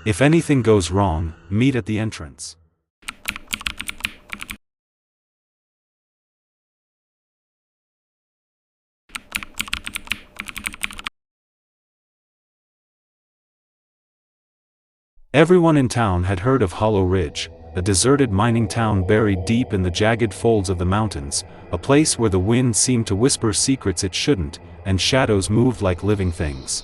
If anything goes wrong, meet at the entrance. Everyone in town had heard of Hollow Ridge, a deserted mining town buried deep in the jagged folds of the mountains, a place where the wind seemed to whisper secrets it shouldn't, and shadows moved like living things.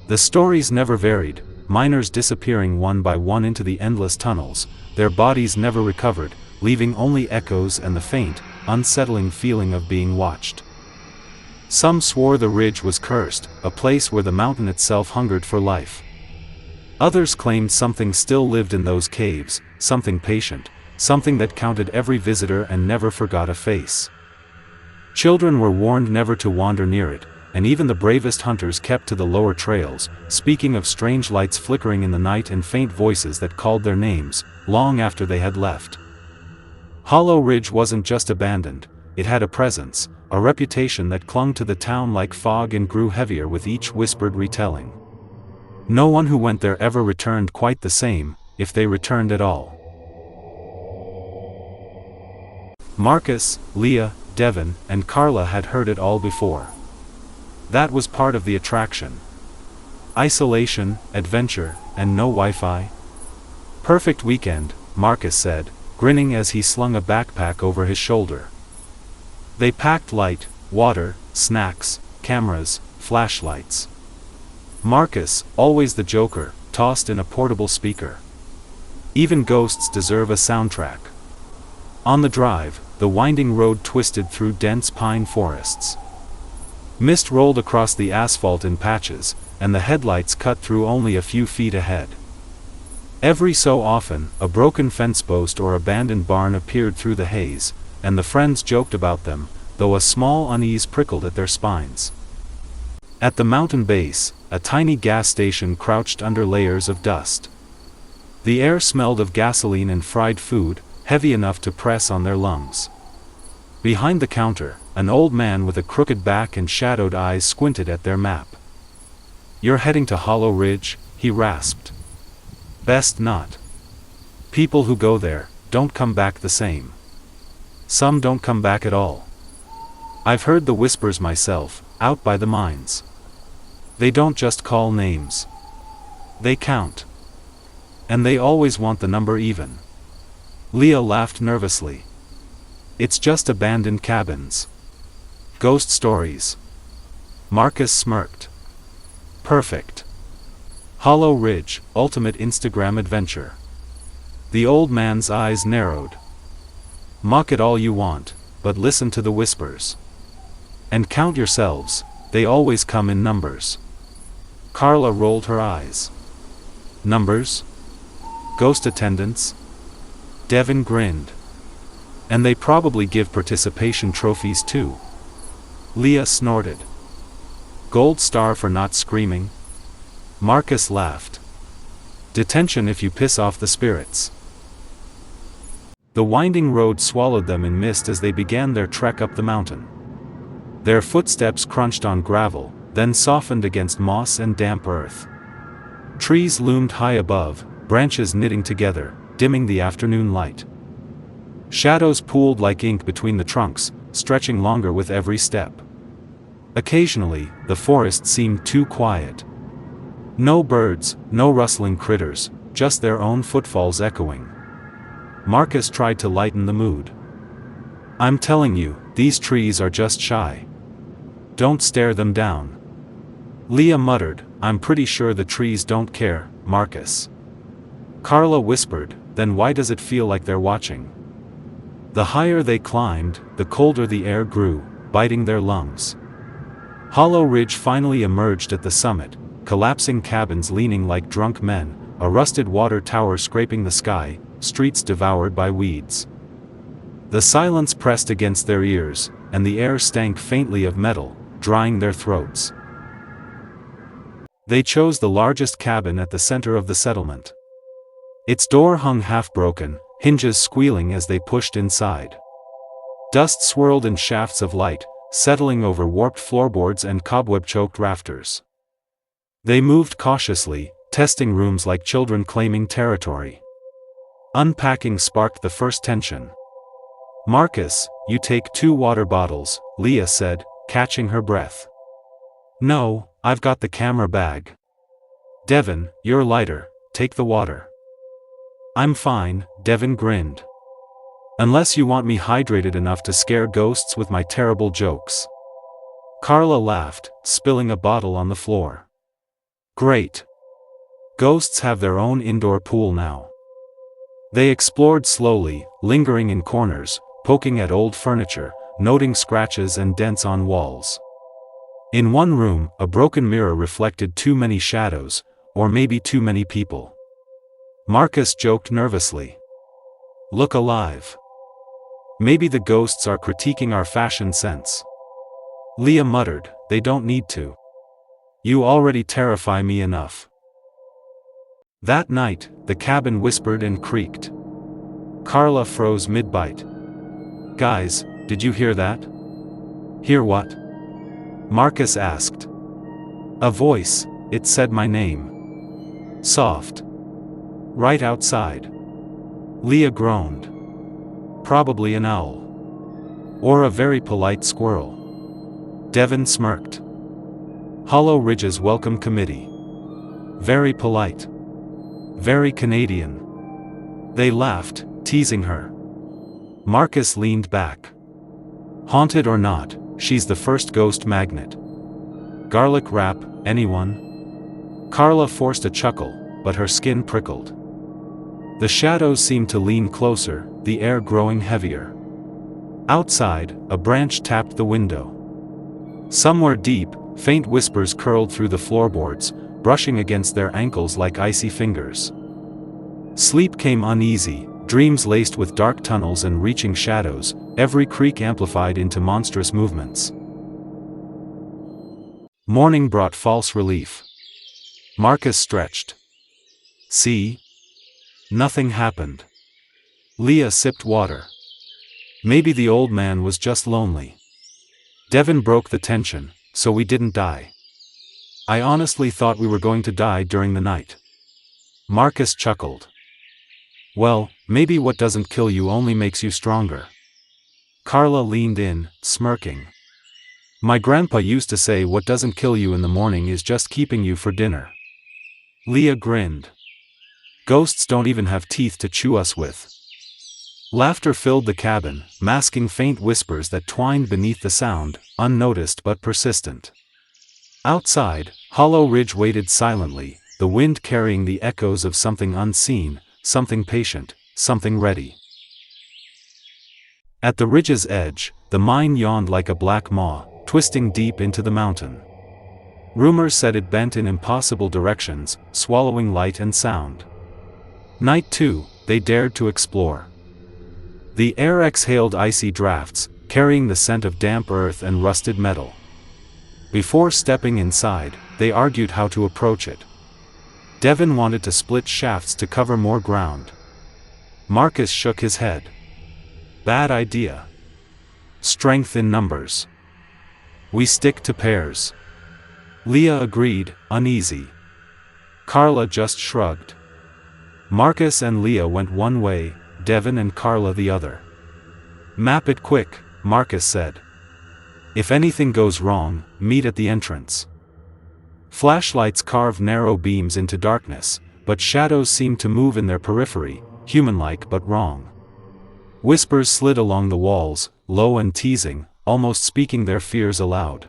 The stories never varied, miners disappearing one by one into the endless tunnels, their bodies never recovered, leaving only echoes and the faint, unsettling feeling of being watched. Some swore the ridge was cursed, a place where the mountain itself hungered for life. Others claimed something still lived in those caves, something patient, something that counted every visitor and never forgot a face. Children were warned never to wander near it, and even the bravest hunters kept to the lower trails, speaking of strange lights flickering in the night and faint voices that called their names, long after they had left. Hollow Ridge wasn't just abandoned, it had a presence, a reputation that clung to the town like fog and grew heavier with each whispered retelling. No one who went there ever returned quite the same, if they returned at all. Marcus, Leah, Devin, and Carla had heard it all before. That was part of the attraction. Isolation, adventure, and no Wi-Fi. Perfect weekend, Marcus said, grinning as he slung a backpack over his shoulder. They packed light, water, snacks, cameras, flashlights. Marcus, always the joker, tossed in a portable speaker. Even ghosts deserve a soundtrack. On the drive, the winding road twisted through dense pine forests. Mist rolled across the asphalt in patches, and the headlights cut through only a few feet ahead. Every so often, a broken fence post or abandoned barn appeared through the haze, and the friends joked about them, though a small unease prickled at their spines. At the mountain base, a tiny gas station crouched under layers of dust. The air smelled of gasoline and fried food, heavy enough to press on their lungs. Behind the counter, an old man with a crooked back and shadowed eyes squinted at their map. "You're heading to Hollow Ridge?" he rasped. "Best not. People who go there don't come back the same. Some don't come back at all. I've heard the whispers myself, out by the mines. They don't just call names. They count. And they always want the number even." Leah laughed nervously. "It's just abandoned cabins. Ghost stories." Marcus smirked. "Perfect. Hollow Ridge, ultimate Instagram adventure." The old man's eyes narrowed. "Mock it all you want, but listen to the whispers. And count yourselves, they always come in numbers." Carla rolled her eyes. "Numbers? Ghost attendants?" Devin grinned. "And they probably give participation trophies too." Leah snorted. "Gold star for not screaming?" Marcus laughed. "Detention if you piss off the spirits." The winding road swallowed them in mist as they began their trek up the mountain. Their footsteps crunched on gravel, then softened against moss and damp earth. Trees loomed high above, branches knitting together, dimming the afternoon light. Shadows pooled like ink between the trunks, stretching longer with every step. Occasionally, the forest seemed too quiet. No birds, no rustling critters, just their own footfalls echoing. Marcus tried to lighten the mood. "I'm telling you, these trees are just shy. Don't stare them down." Leah muttered, "I'm pretty sure the trees don't care, Marcus." Carla whispered, "Then why does it feel like they're watching?" The higher they climbed, the colder the air grew, biting their lungs. Hollow Ridge finally emerged at the summit, collapsing cabins leaning like drunk men, a rusted water tower scraping the sky, streets devoured by weeds. The silence pressed against their ears, and the air stank faintly of metal, drying their throats. They chose the largest cabin at the center of the settlement. Its door hung half-broken, hinges squealing as they pushed inside. Dust swirled in shafts of light, settling over warped floorboards and cobweb-choked rafters. They moved cautiously, testing rooms like children claiming territory. Unpacking sparked the first tension. "Marcus, you take 2 water bottles," Leah said, catching her breath. "No, I've got the camera bag." "Devin, you're lighter, take the water." "I'm fine," Devin grinned. "Unless you want me hydrated enough to scare ghosts with my terrible jokes." Carla laughed, spilling a bottle on the floor. "Great. Ghosts have their own indoor pool now." They explored slowly, lingering in corners, poking at old furniture, noting scratches and dents on walls. In one room, a broken mirror reflected too many shadows, or maybe too many people. Marcus joked nervously. "Look alive. Maybe the ghosts are critiquing our fashion sense." Leah muttered, "They don't need to. You already terrify me enough." That night, the cabin whispered and creaked. Carla froze mid-bite. "Guys, did you hear that?" "Hear what?" Marcus asked. "A voice, it said my name. Soft. Right outside." Leah groaned. "Probably an owl. Or a very polite squirrel." Devin smirked. "Hollow Ridge's welcome committee. Very polite. Very Canadian." They laughed, teasing her. Marcus leaned back. "Haunted or not, she's the first ghost magnet. Garlic wrap, anyone?" Carla forced a chuckle, but her skin prickled. The shadows seemed to lean closer, the air growing heavier. Outside, a branch tapped the window. Somewhere deep, faint whispers curled through the floorboards, brushing against their ankles like icy fingers. Sleep came uneasy, dreams laced with dark tunnels and reaching shadows, every creak amplified into monstrous movements. Morning brought false relief. Marcus stretched. "See? Nothing happened." Leah sipped water. "Maybe the old man was just lonely." Devin broke the tension, "So we didn't die. I honestly thought we were going to die during the night." Marcus chuckled. "Well, maybe what doesn't kill you only makes you stronger." Carla leaned in, smirking. "My grandpa used to say what doesn't kill you in the morning is just keeping you for dinner." Leah grinned. "Ghosts don't even have teeth to chew us with." Laughter filled the cabin, masking faint whispers that twined beneath the sound, unnoticed but persistent. Outside, Hollow Ridge waited silently, the wind carrying the echoes of something unseen, something patient, something ready. At the ridge's edge, the mine yawned like a black maw, twisting deep into the mountain. Rumors said it bent in impossible directions, swallowing light and sound. Night 2, they dared to explore. The air exhaled icy drafts, carrying the scent of damp earth and rusted metal. Before stepping inside, they argued how to approach it. Devin wanted to split shafts to cover more ground. Marcus shook his head. "Bad idea. Strength in numbers. We stick to pairs." Leah agreed, uneasy. Carla just shrugged. Marcus and Leah went one way, Devin and Carla the other. "Map it quick," Marcus said. "If anything goes wrong, meet at the entrance." Flashlights carved narrow beams into darkness, but shadows seemed to move in their periphery, human-like but wrong. Whispers slid along the walls, low and teasing, almost speaking their fears aloud.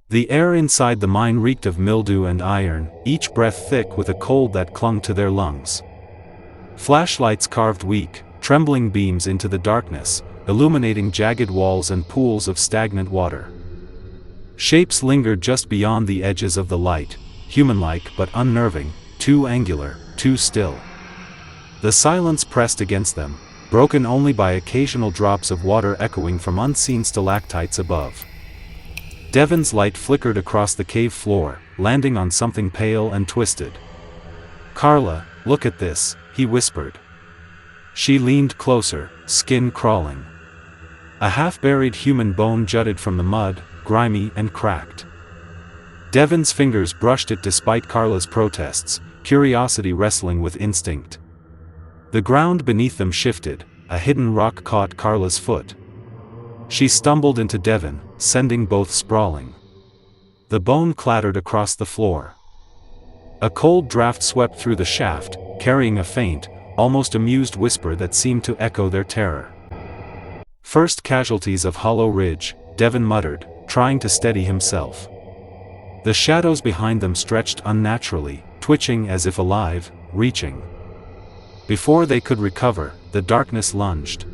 The air inside the mine reeked of mildew and iron, each breath thick with a cold that clung to their lungs. Flashlights carved weak, trembling beams into the darkness, illuminating jagged walls and pools of stagnant water. Shapes lingered just beyond the edges of the light, human-like but unnerving, too angular, too still. The silence pressed against them, broken only by occasional drops of water echoing from unseen stalactites above. Devin's light flickered across the cave floor, landing on something pale and twisted. "Carla, look at this," he whispered. She leaned closer, skin crawling. A half-buried human bone jutted from the mud, grimy and cracked. Devin's fingers brushed it despite Carla's protests, curiosity wrestling with instinct. The ground beneath them shifted, a hidden rock caught Carla's foot. She stumbled into Devin, sending both sprawling. The bone clattered across the floor. A cold draft swept through the shaft, carrying a faint, almost amused whisper that seemed to echo their terror. "First casualties of Hollow Ridge," Devin muttered, trying to steady himself. The shadows behind them stretched unnaturally, twitching as if alive, reaching. Before they could recover, the darkness lunged.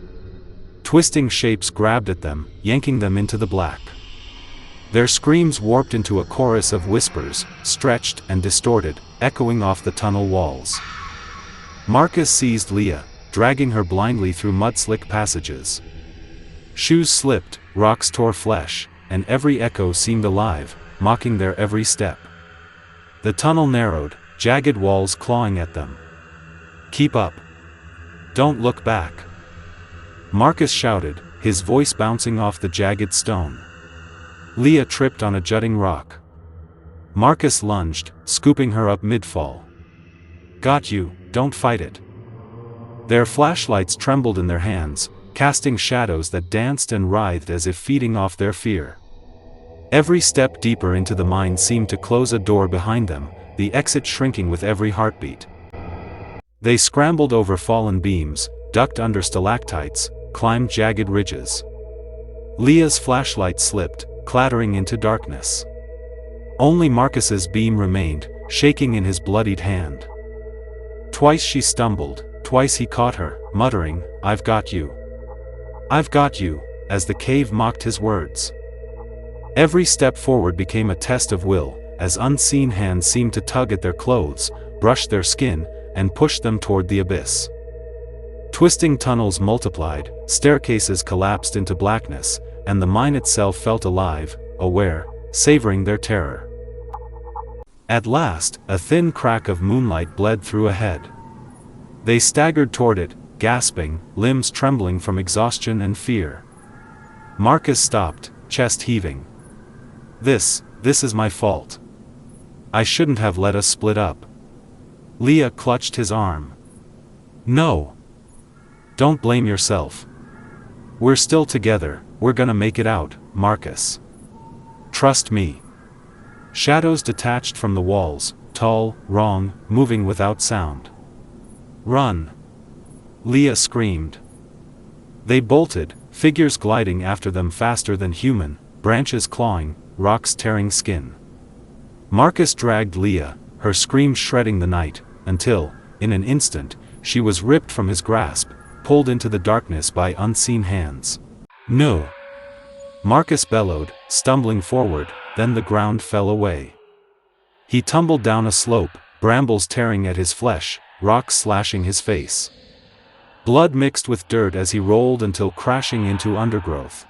Twisting shapes grabbed at them, yanking them into the black. Their screams warped into a chorus of whispers, stretched and distorted, echoing off the tunnel walls. Marcus seized Leah, dragging her blindly through mud-slick passages. Shoes slipped, rocks tore flesh, and every echo seemed alive, mocking their every step. The tunnel narrowed, jagged walls clawing at them. "Keep up. Don't look back," Marcus shouted, his voice bouncing off the jagged stone. Leah tripped on a jutting rock. Marcus lunged, scooping her up mid-fall. "Got you, don't fight it." Their flashlights trembled in their hands, casting shadows that danced and writhed as if feeding off their fear. Every step deeper into the mine seemed to close a door behind them, the exit shrinking with every heartbeat. They scrambled over fallen beams, ducked under stalactites, climbed jagged ridges. Leah's flashlight slipped, clattering into darkness. Only Marcus's beam remained, shaking in his bloodied hand. Twice she stumbled, twice he caught her, muttering, "I've got you. I've got you," as the cave mocked his words. Every step forward became a test of will, as unseen hands seemed to tug at their clothes, brush their skin, and push them toward the abyss. Twisting tunnels multiplied, staircases collapsed into blackness, and the mine itself felt alive, aware, savoring their terror. At last, a thin crack of moonlight bled through ahead. They staggered toward it, gasping, limbs trembling from exhaustion and fear. Marcus stopped, chest heaving. This is my fault. I shouldn't have let us split up." Leah clutched his arm. "No. Don't blame yourself. We're still together, we're gonna make it out, Marcus. Trust me." Shadows detached from the walls, tall, wrong, moving without sound. "Run!" Leah screamed. They bolted, figures gliding after them faster than human, branches clawing, rocks tearing skin. Marcus dragged Leah, her screams shredding the night, until, in an instant, she was ripped from his grasp, pulled into the darkness by unseen hands. "No!" Marcus bellowed, stumbling forward, then the ground fell away. He tumbled down a slope, brambles tearing at his flesh, rocks slashing his face. Blood mixed with dirt as he rolled until crashing into undergrowth.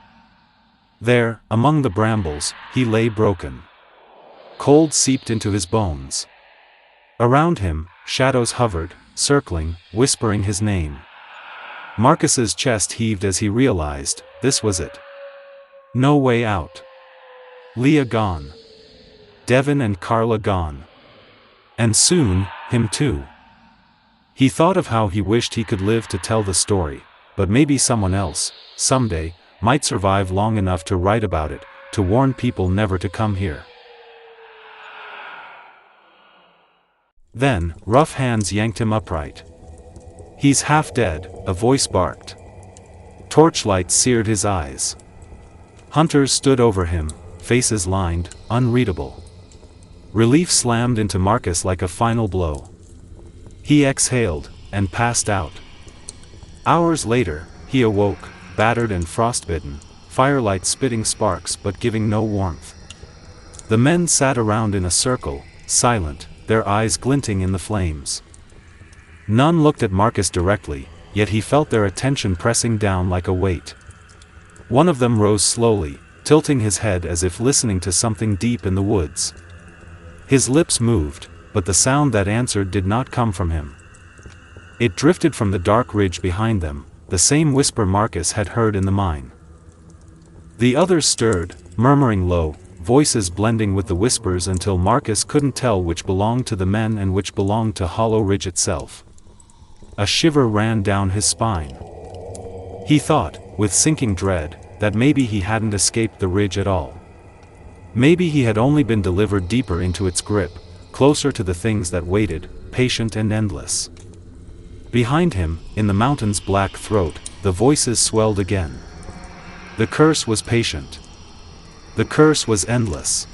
There, among the brambles, he lay broken. Cold seeped into his bones. Around him, shadows hovered, circling, whispering his name. Marcus's chest heaved as he realized, this was it. No way out. Leah gone. Devin and Carla gone. And soon, him too. He thought of how he wished he could live to tell the story, but maybe someone else, someday, might survive long enough to write about it, to warn people never to come here. Then, rough hands yanked him upright. "He's half dead," a voice barked. Torchlight seared his eyes. Hunters stood over him, faces lined, unreadable. Relief slammed into Marcus like a final blow. He exhaled, and passed out. Hours later, he awoke, battered and frostbitten, firelight spitting sparks but giving no warmth. The men sat around in a circle, silent, their eyes glinting in the flames. None looked at Marcus directly, yet he felt their attention pressing down like a weight. One of them rose slowly, tilting his head as if listening to something deep in the woods. His lips moved, but the sound that answered did not come from him. It drifted from the dark ridge behind them, the same whisper Marcus had heard in the mine. The others stirred, murmuring low, voices blending with the whispers until Marcus couldn't tell which belonged to the men and which belonged to Hollow Ridge itself. A shiver ran down his spine. He thought, with sinking dread, that maybe he hadn't escaped the ridge at all. Maybe he had only been delivered deeper into its grip, closer to the things that waited, patient and endless. Behind him, in the mountain's black throat, the voices swelled again. The curse was patient. The curse was endless.